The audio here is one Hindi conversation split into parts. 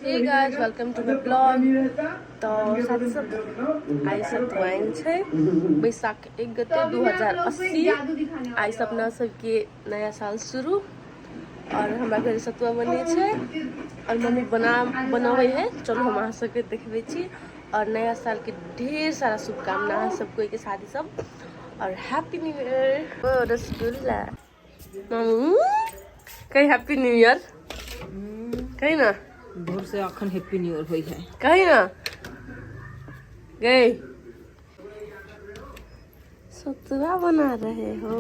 Hey guys, welcome to my blog. तो साथ सब आई सतवाइन छै बैसाख 1 गते 2080 आई सपना सबके नया साल शुरू और हमरा घर सतुआ बने छै और मम्मी बनावे है। चलो हम अहाँ सबके देखबे छी और नया साल के ढेर सारा शुभकामना सब कोई के शादी सब और हैप्पी न्यू ईयर। रसगुल्ला मामू कहीं हैप्पी न्यू ईयर कहीं ना भोर से अखन हैप्पी न्यू ईयर होई है कहीं ना गए सतुआ बना रहे हो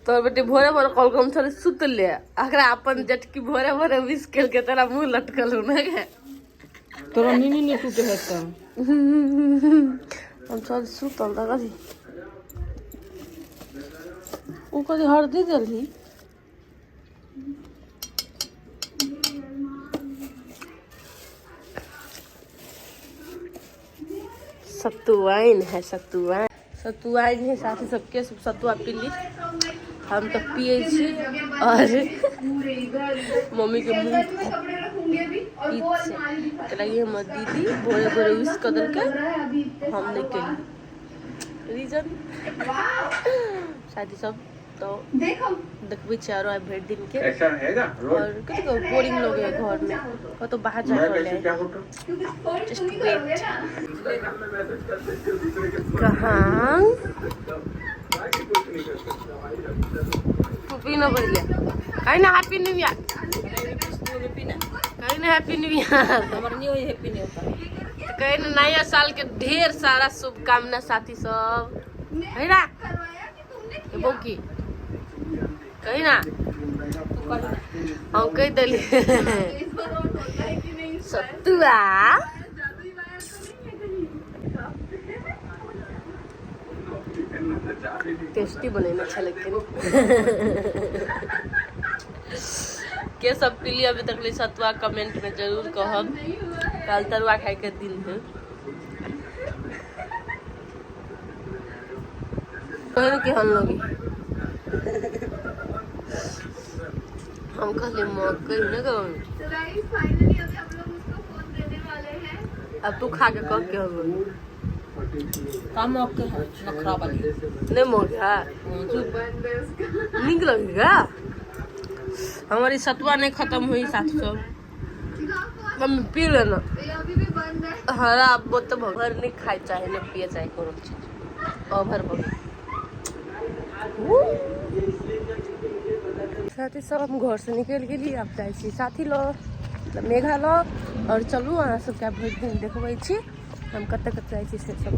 तो बेटे भोरे भोरे कॉल कम थोड़े सुत ले अकरा अपन जटकी भोरे भोरे विश कर के तेरा मुंह लटकल हो ना के तोरा नीनी ने टूटे है त हम चल सुतल त कथी ऊ कथी हरदी देलही सतुआइन है सतुआइन है साथी सबके सब सतुआ पी ली हम तो पिए छी और मम्मी के मुंह लगी हम दीदी भोरे भोरे विश कर दल के हम नहीं कली रीजन शादी सब तो देखबे चारो आ भेट दिन के ऐसा है ना और कथी को बोरिंग लोग है घर में वो तो बाहर जाए वाले जस्ट वेट कहाँ पुपी न बढ़िया कहीं ना हैप्पी न्यू ईयर कहीं ना हैप्पी न्यू ईयर हमर न्यू हैप्पी न्यू ईयर कहीं ना नया साल के ढेर सारा शुभकामना साथी सब है ना बोकी कहीं ना हम कह दिली सतुआ टेस्टी बने अच्छा लेकिन के सब पी लिया अभी तक सतुआ कमेंट में जरूर कहब कल तरुआ खाए के दिन है के हम लोग हम कहले मकई न अब तू खा के कह के हम काम ओके है नखरा वाली नहीं मोगा निक लगेगा हमारी सतुआ नहीं खत्म हुई साथ सब हम पी लेना हरा अब तो भर नहीं खाए चाहे नहीं पिए चाहे कोनो चीज ओभर बगे साथी सब हम घर से निकल गेली अब जाए छी साथी लो मतलब मेघा लो और चलू अहाँ सबके भरि दिन देखबै छी हम कतऽ कतऽ जाइ छी से सब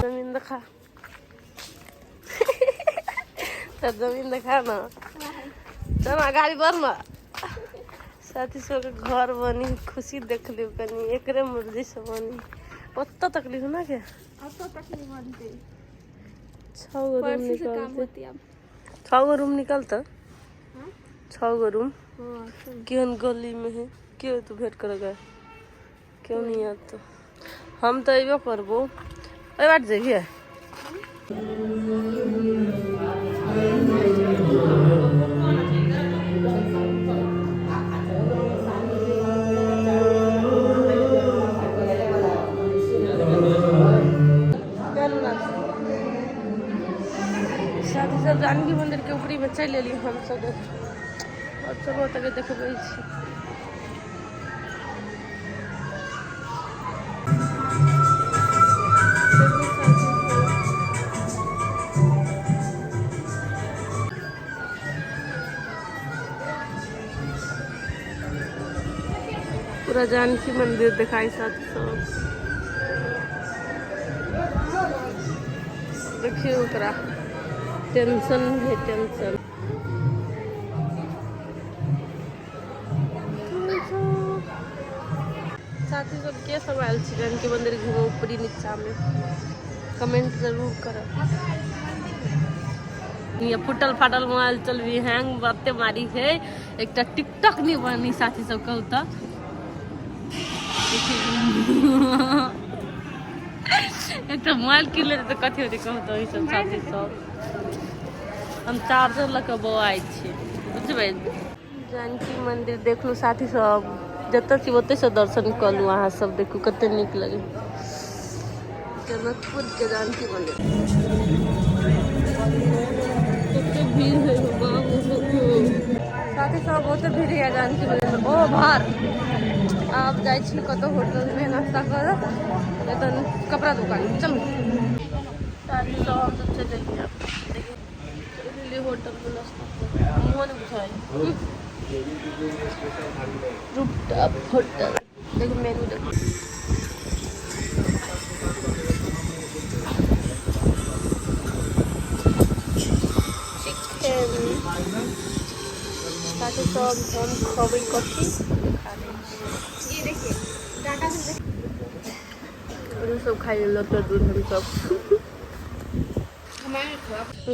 जमीन देखा तो जमीन देखा ना चल गाड़ी बढ़ ना साथी सब घर बनी खुशी देख लियो कनी एकरे मर्जी से बनी ओत्ता तकलीफ ना के ओत्ता तकलीफ बनते 6 गो रूम निकलते अब 6 गो रूम निकलता 6 गो रूम हां केहन गली में है क्यों तू भेंट करेगा क्यों नहीं आता हम तो अबे करबो ए बात जाइए सब जानकी मंदिर के ऊपरी में चल एली हम सब और चलो तक देखबै छी पूरा जानकी मंदिर दिखाई साथ सब देखिए ओकरा टेंशन है टेंशन। साथी सब के सब आयल छी जानकी मंदिर घूमे ऊपरी नीचा में कमेंट जरूर करब। ये फुटल फाटल मोबाइल चल भी हैंग बाते मारी है एक टिकटॉक नहीं बनी साथी सब कहू तो एक मोबाइल किन ले तो कथी होती कहू तो सब साथी सब हम चार्जर लके बौआई छी बुझबै। जानकी मंदिर देखलू साथी सब जतऽ छी ओतऽ से दर्शन कलू अहाँ सब देखू कते नीक लगे जनकपुर के जानकी मंदिर। कते भीड़ है साथी सब ओते भीड़ है जानकी मंदिर में। ओ बाहर आप जाए छी कतौ होटल में नाश्ता कर तन कपड़ा दुकान चलू साथी सब हम सब चले देखिए होटल में नाश्ता मोहन बुझाई रूफटॉप होटल देखो मेनू देखो ताकि सब हम खबई कथी खा ये देखिए डाटा सब खाई लो तो दूर हम सब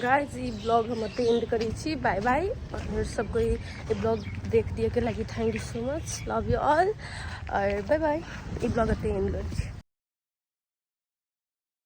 गाइस ई ब्लॉग हम एंड करी छी बाय बाय और सबको ये ब्लॉग देख दिए के लगी thank you so much love you all और बाय बाय ई ब्लॉग एंड करी छी।